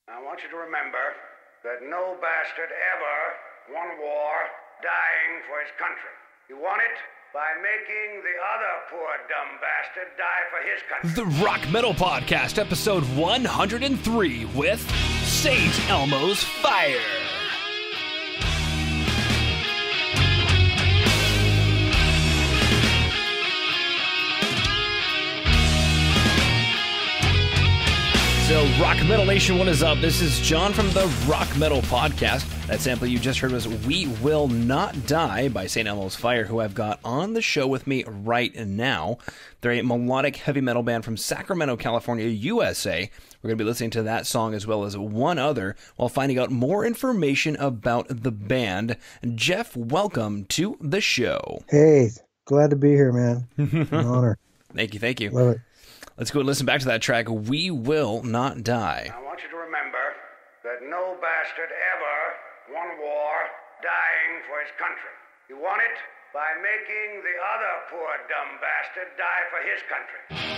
I want you to remember that no bastard ever won war dying for his country. He won it by making the other poor dumb bastard die for his country. The Rock Metal Podcast, episode 103 with St. Elmo's Fire. So, Rock Metal Nation, what is up? This is John from the Rock Metal Podcast. That sample you just heard was We Will Not Die by St. Elmo's Fire, who I've got on the show with me right now. They're a melodic heavy metal band from Sacramento, California, USA. We're going to be listening to that song as well as one other while finding out more information about the band. Jeff, welcome to the show. Hey, glad to be here, man. An honor. Thank you. Love it. Let's go and listen back to that track, We Will Not Die. I want you to remember that no bastard ever won war dying for his country. He won it by making the other poor dumb bastard die for his country.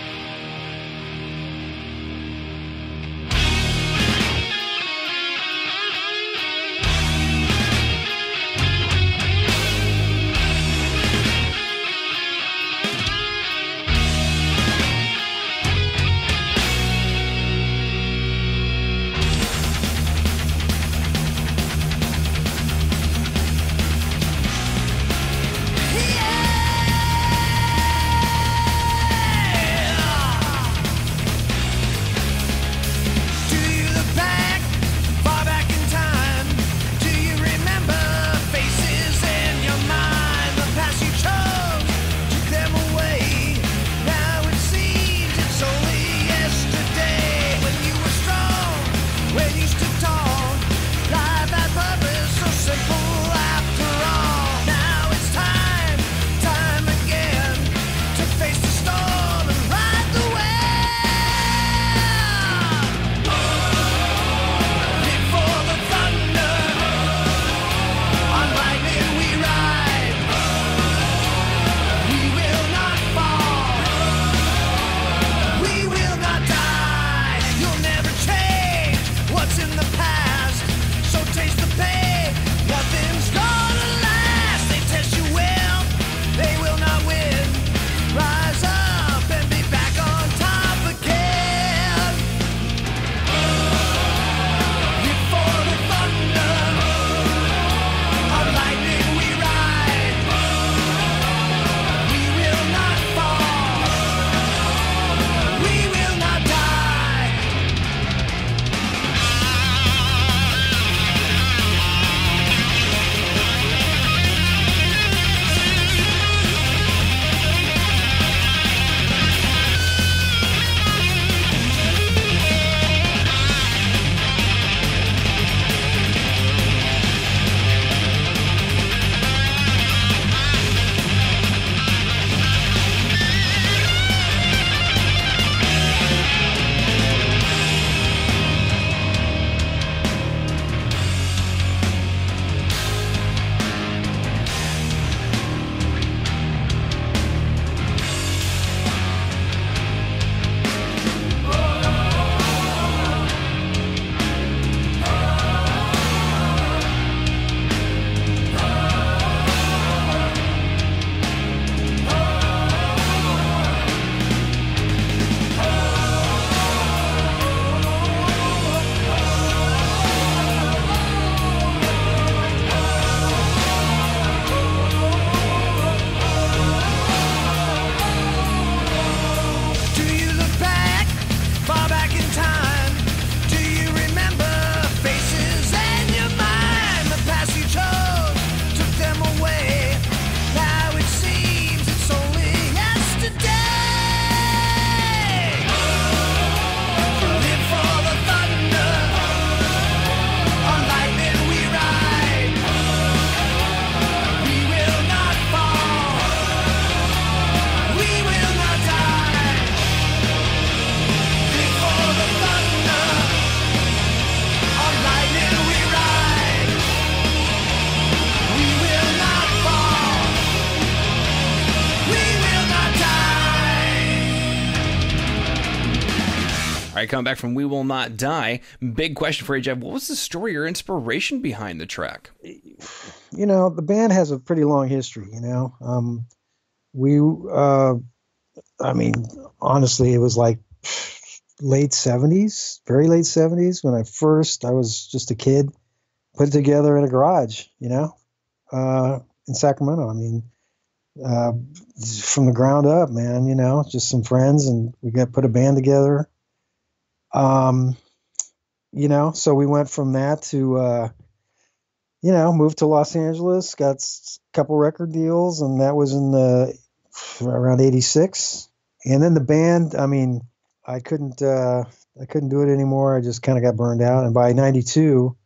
right, coming back from We Will Not Die. Big question for you, Jeff. What was the story or inspiration behind the track? You know, the band has a pretty long history, you know. I mean, honestly, it was like late 70s, very late 70s when I was just a kid, put it together in a garage, you know, in Sacramento. I mean, from the ground up, man, you know, just some friends, and we put a band together. You know, so we went from that to, you know, moved to Los Angeles, got a couple record deals, and that was in around 86. And then the band, I mean, I couldn't do it anymore. I just kind of got burned out. And by 92,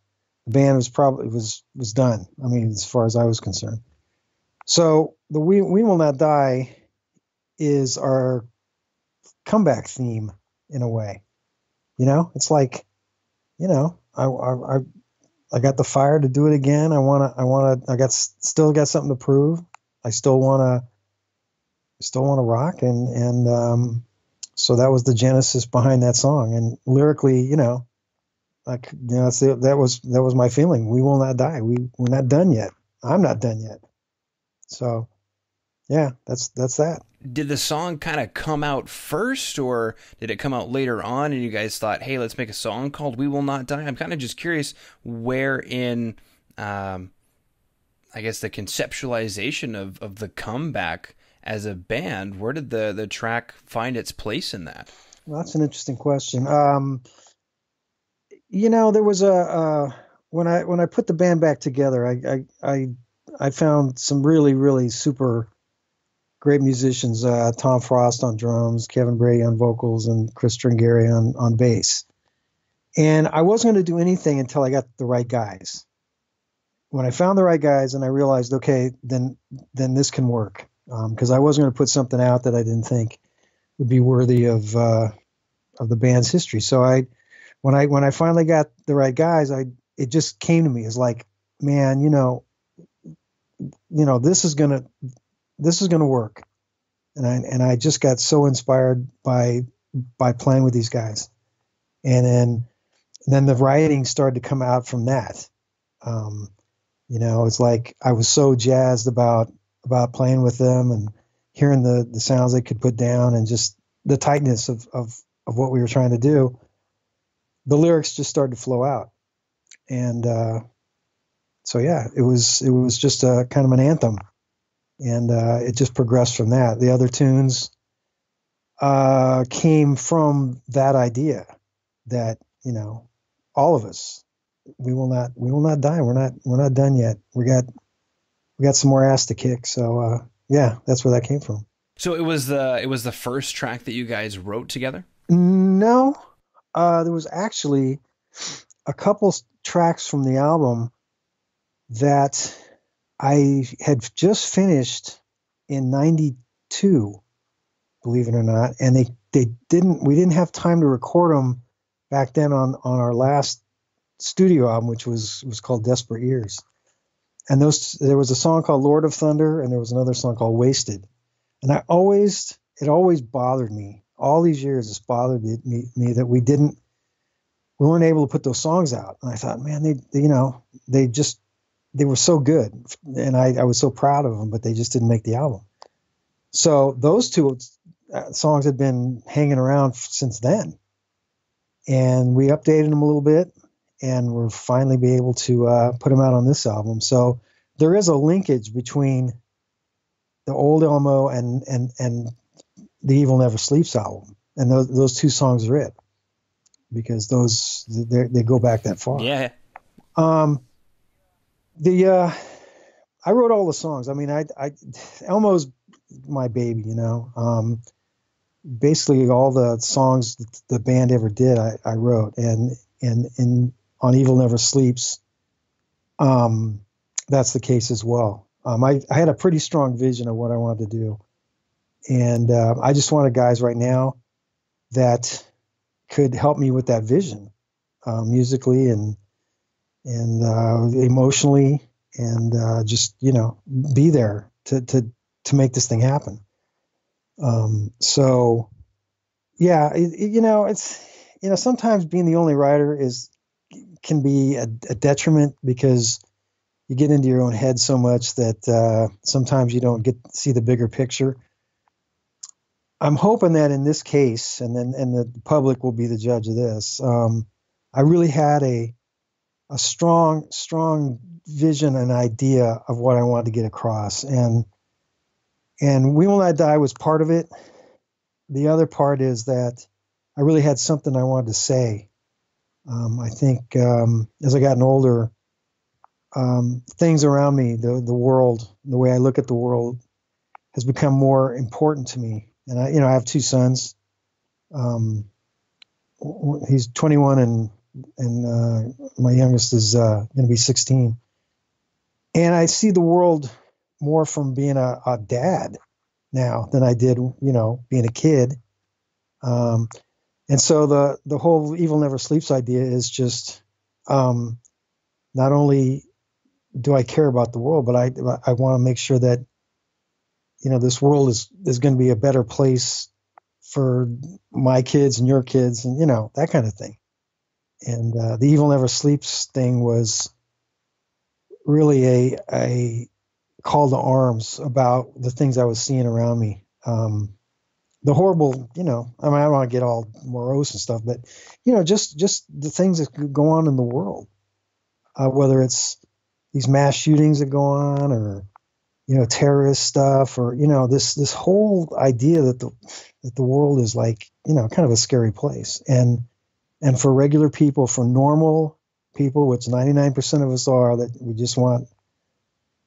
the band was done. I mean, as far as I was concerned. So the We Will Not Die is our comeback theme in a way. You know, it's like, you know, I got the fire to do it again. Still got something to prove. I still want to rock. And so that was the genesis behind that song. And lyrically, you know, like, you know, that was my feeling. We will not die. We're not done yet. I'm not done yet. So yeah, that's that. Did the song kind of come out first, or did it come out later on and you guys thought, hey, let's make a song called We Will Not Die? I'm kind of just curious where in, I guess, the conceptualization of the comeback as a band, where did the track find its place in that? Well, that's an interesting question. You know, there was when I put the band back together, I found some really, really super great musicians, Tom Frost on drums, Kevin Brady on vocals, and Chris Stringari on bass. And I wasn't going to do anything until I got the right guys. When I found the right guys and I realized, okay, then this can work. Because I wasn't going to put something out that I didn't think would be worthy of the band's history. So when I finally got the right guys, it just came to me as like, man, you know, this is gonna work. And I just got so inspired by playing with these guys. And then the writing started to come out from that. You know, it's like I was so jazzed about playing with them and hearing the sounds they could put down and just the tightness of what we were trying to do. The lyrics just started to flow out. And so yeah, it was just a kind of an anthem. And it just progressed from that. The other tunes came from that idea that, you know, all of us, we will not die. We're not done yet. We got some more ass to kick. So yeah, that's where that came from. So it was the first track that you guys wrote together? No, there was actually a couple tracks from the album that I had just finished in 92, believe it or not. And we didn't have time to record them back then on our last studio album, which was called Desperate Years. And there was a song called Lord of Thunder, and there was another song called Wasted. And it always bothered me. All these years, it's bothered me that we weren't able to put those songs out. And I thought, man, they were so good, and I was so proud of them, but they just didn't make the album. So those two songs had been hanging around since then, and we updated them a little bit, and we're finally be able to put them out on this album. So there is a linkage between the old Elmo and the Evil Never Sleeps album, and those two songs are it, because they go back that far. Yeah. I wrote all the songs. I mean, Elmo's my baby, you know. Basically all the songs that the band ever did, I wrote, and on Evil Never Sleeps, that's the case as well. I had a pretty strong vision of what I wanted to do, and I just wanted guys right now that could help me with that vision, musically and emotionally, and just, you know, be there to make this thing happen. So yeah, you know, sometimes being the only writer can be a detriment, because you get into your own head so much that sometimes you don't get to see the bigger picture. I'm hoping that in this case, and the public will be the judge of this, I really had a strong vision and idea of what I wanted to get across, and We Will Not Die was part of it. The other part is that I really had something I wanted to say. I think as I gotten older, things around me, the world, the way I look at the world, has become more important to me. And I have two sons. He's 21, and my youngest is going to be 16. And I see the world more from being a dad now than I did, being a kid. And so the whole Evil Never Sleeps idea is just, not only do I care about the world, but I want to make sure that, this world is going to be a better place for my kids and your kids, and, that kind of thing. And the Evil Never Sleeps thing was really a call to arms about the things I was seeing around me. The horrible, I don't want to get all morose and stuff, but, just the things that go on in the world, whether it's these mass shootings that go on, or, terrorist stuff, or, this whole idea that the world is like, kind of a scary place. And for regular people, for normal people, which 99% of us are, that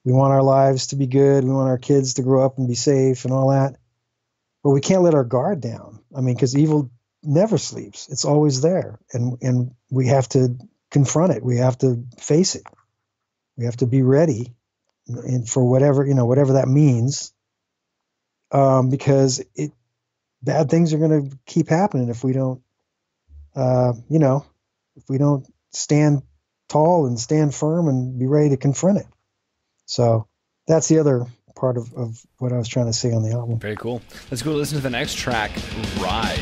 we want our lives to be good. We want our kids to grow up and be safe and all that. But we can't let our guard down. I mean, because evil never sleeps. It's always there. And we have to confront it. We have to face it. We have to be ready, and for whatever that means, because bad things are going to keep happening if we don't, if we don't stand tall and stand firm and be ready to confront it. So that's the other part of what I was trying to say on the album. Very cool. Let's go listen to the next track, Rise.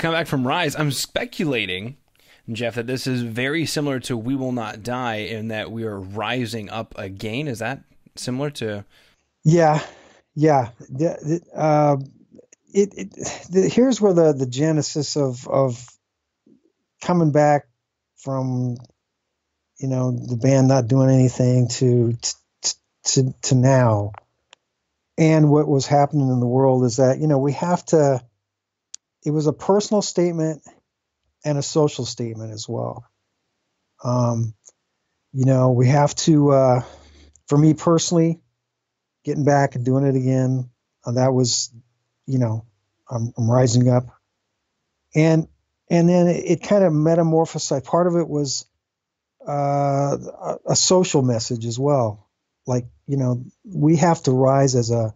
come back from Rise. I'm speculating, Jeff, that this is very similar to We Will Not Die in that we are rising up again. Is that similar to? Yeah. Here's where the genesis of coming back from, the band not doing anything to now, and what was happening in the world is that, we have to. It was a personal statement and a social statement as well. We have to, for me personally, getting back and doing it again, that was, I'm rising up. And then it kind of metamorphosized. Part of it was a social message as well. Like, we have to rise as a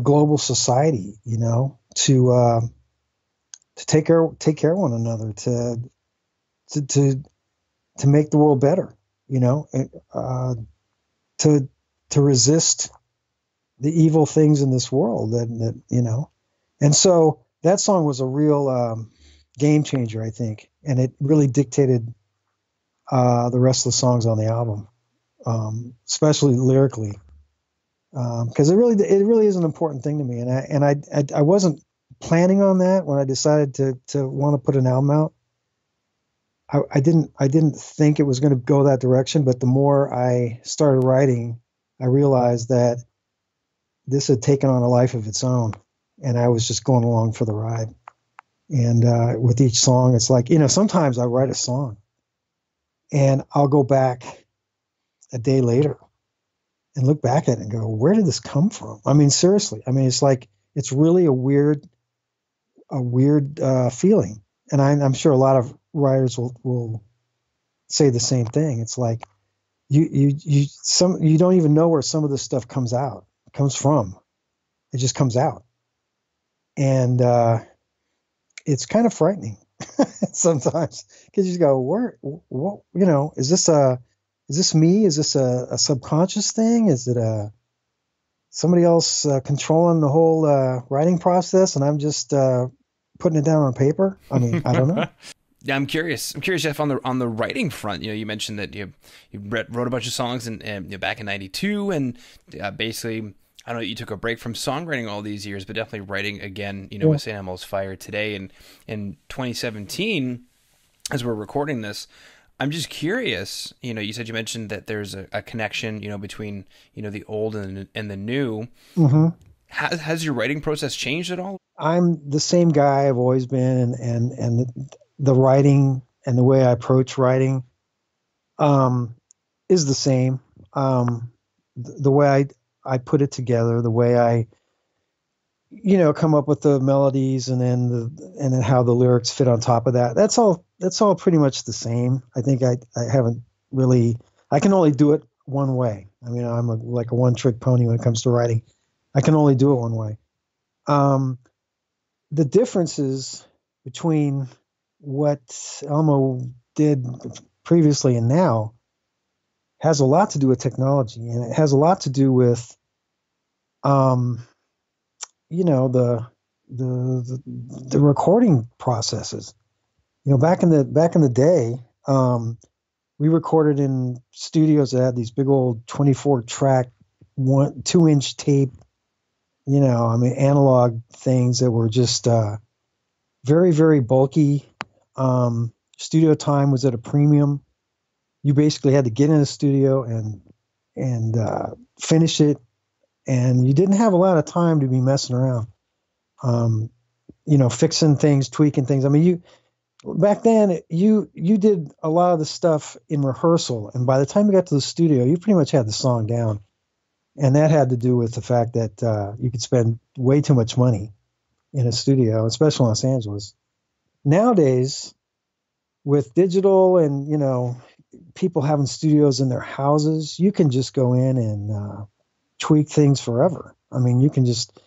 global society, to take care of one another, to make the world better, to resist the evil things in this world that. And so that song was a real game changer, I think, and it really dictated the rest of the songs on the album, especially lyrically, because it really is an important thing to me, and I wasn't planning on that when I decided to want to put an album out. I didn't think it was going to go that direction, but the more I started writing, I realized that this had taken on a life of its own, and I was just going along for the ride. And with each song, it's like, sometimes I write a song and I'll go back a day later and look back at it and go, where did this come from? I mean, seriously. I mean, it's like, it's really a weird feeling. And I'm sure a lot of writers will say the same thing. It's like, you don't even know where some of this stuff comes from. It just comes out. And, it's kind of frightening sometimes, because you just go, what, is this me? Is this a subconscious thing? Is it somebody else controlling the whole writing process, and I'm just putting it down on paper? I mean, I don't know. Yeah, I'm curious, Jeff, on the writing front. You mentioned that you wrote a bunch of songs and back in '92, and basically, I don't know, you took a break from songwriting all these years, but definitely writing again, with St. Elmo's Fire today. And in 2017, as we're recording this, I'm just curious, you said you mentioned that there's a connection, between, the old and the new. Mm-hmm. Has your writing process changed at all? I'm the same guy I've always been, and the writing and the way I approach writing is the same. The way I put it together, the way I, come up with the melodies, and then how the lyrics fit on top of that. That's all pretty much the same. I think I haven't really, I can only do it one way. I mean, I'm like a one-trick pony when it comes to writing. I can only do it one way. The differences between what Elmo did previously and now has a lot to do with technology, and it has a lot to do with, the recording processes. Back in the day, we recorded in studios that had these big old 24-track, 2-inch tape, analog things that were just very, very bulky. Studio time was at a premium. You basically had to get in a studio and finish it, and you didn't have a lot of time to be messing around, fixing things, tweaking things. I mean, back then you did a lot of the stuff in rehearsal, and by the time you got to the studio, you pretty much had the song down. And that had to do with the fact that you could spend way too much money in a studio, especially in Los Angeles. Nowadays, with digital and, people having studios in their houses, you can just go in and tweak things forever. I mean,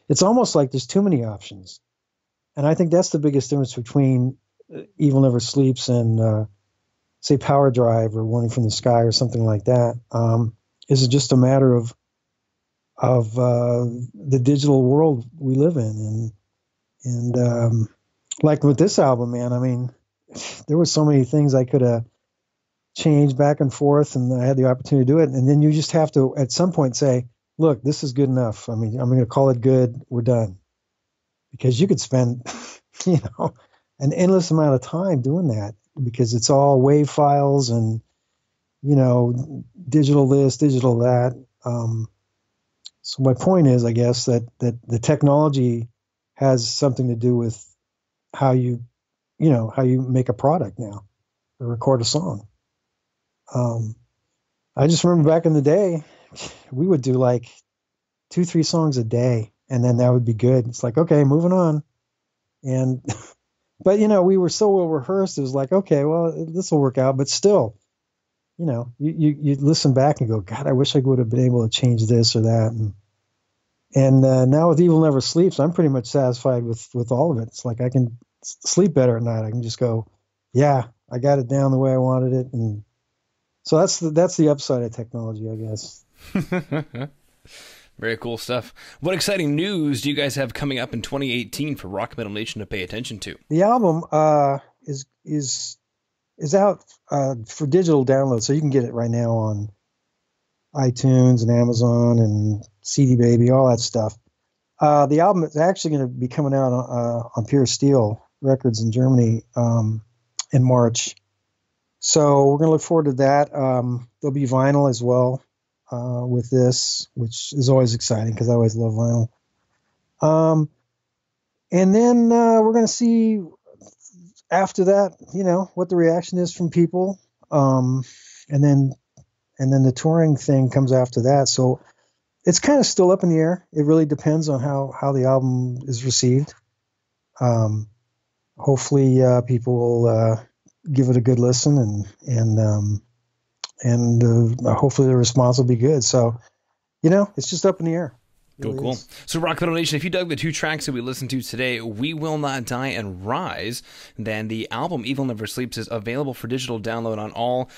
it's almost like there's too many options. And I think that's the biggest difference between Evil Never Sleeps and, say, Power Drive or Warning from the Sky or something like that. Is it just a matter of the digital world we live in, And like with this album, man, I mean, there were so many things I could have changed back and forth, and I had the opportunity to do it. And then you just have to, at some point, say, look, this is good enough. I mean, I'm going to call it good. We're done. Because you could spend, an endless amount of time doing that, because it's all WAV files and, digital this, digital that. So my point is, I guess, that the technology has something to do with how you make a product now, or record a song. I just remember back in the day, we would do like 2-3 songs a day, and then that would be good. It's like, okay, moving on. And, but we were so well rehearsed. It was like, okay, well, this will work out. But still, you listen back and go, God, I wish I would have been able to change this or that. And now with Evil Never Sleeps, I'm pretty much satisfied with all of it. It's like I can sleep better at night. I can just go, yeah, I got it down the way I wanted it. And so that's the upside of technology, I guess. Very cool stuff. What exciting news do you guys have coming up in 2018 for Rock Metal Nation to pay attention to? The album is out for digital download, so you can get it right now on iTunes and Amazon and CD Baby, all that stuff. The album is actually going to be coming out on Pure Steel Records in Germany in March. So we're going to look forward to that. There'll be vinyl as well with this, which is always exciting because I always love vinyl. And then we're going to see after that, what the reaction is from people. And then the touring thing comes after that. So it's kind of still up in the air. It really depends on how the album is received. Hopefully people will give it a good listen, and hopefully the response will be good. So, it's just up in the air. Cool. So Rock Metal Nation, if you dug the 2 tracks that we listened to today, We Will Not Die and Rise, then the album Evil Never Sleeps is available for digital download on all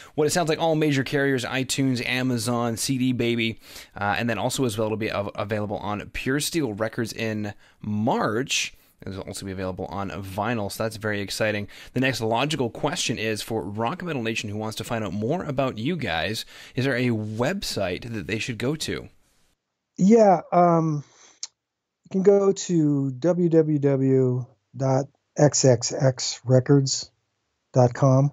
major carriers, iTunes, Amazon, CD Baby, and then also as well it'll be available on Pure Steel Records in March. It'll also be available on vinyl, so that's very exciting. The next logical question is, for Rock Metal Nation who wants to find out more about you guys, is there a website that they should go to? Yeah, you can go to www.xxxrecords.com.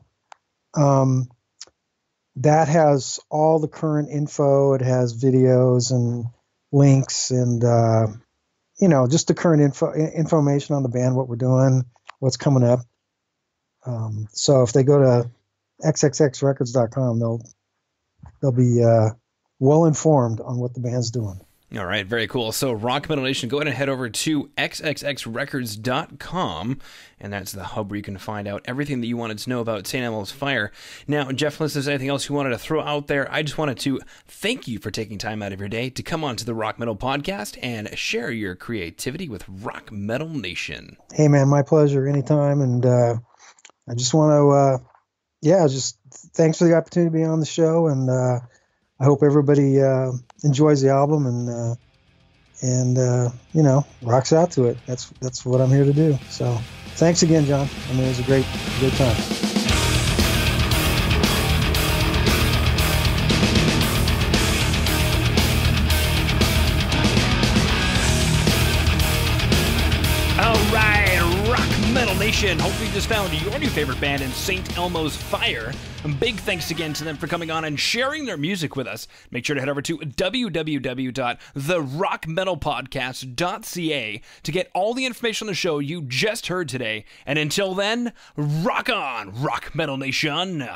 That has all the current info. It has videos and links and, just the current information on the band, what we're doing, what's coming up. So if they go to xxxrecords.com, they'll be well informed on what the band's doing. All right, very cool. So Rock Metal Nation, go ahead and head over to xxxrecords.com, and that's the hub where you can find out everything that you wanted to know about St. Elmo's Fire. Now, Jeff, unless there's anything else you wanted to throw out there, I just wanted to thank you for taking time out of your day to come on to the Rock Metal Podcast and share your creativity with Rock Metal Nation. Hey, man, my pleasure anytime, and I just want to, just thanks for the opportunity to be on the show, and I hope everybody enjoys the album and rocks out to it. That's what I'm here to do. So thanks again, John. I mean, it was a great time. Nation. Hopefully you just found your new favorite band in St. Elmo's Fire. And big thanks again to them for coming on and sharing their music with us. Make sure to head over to www.therockmetalpodcast.ca to get all the information on the show you just heard today. And until then, rock on, Rock Metal Nation.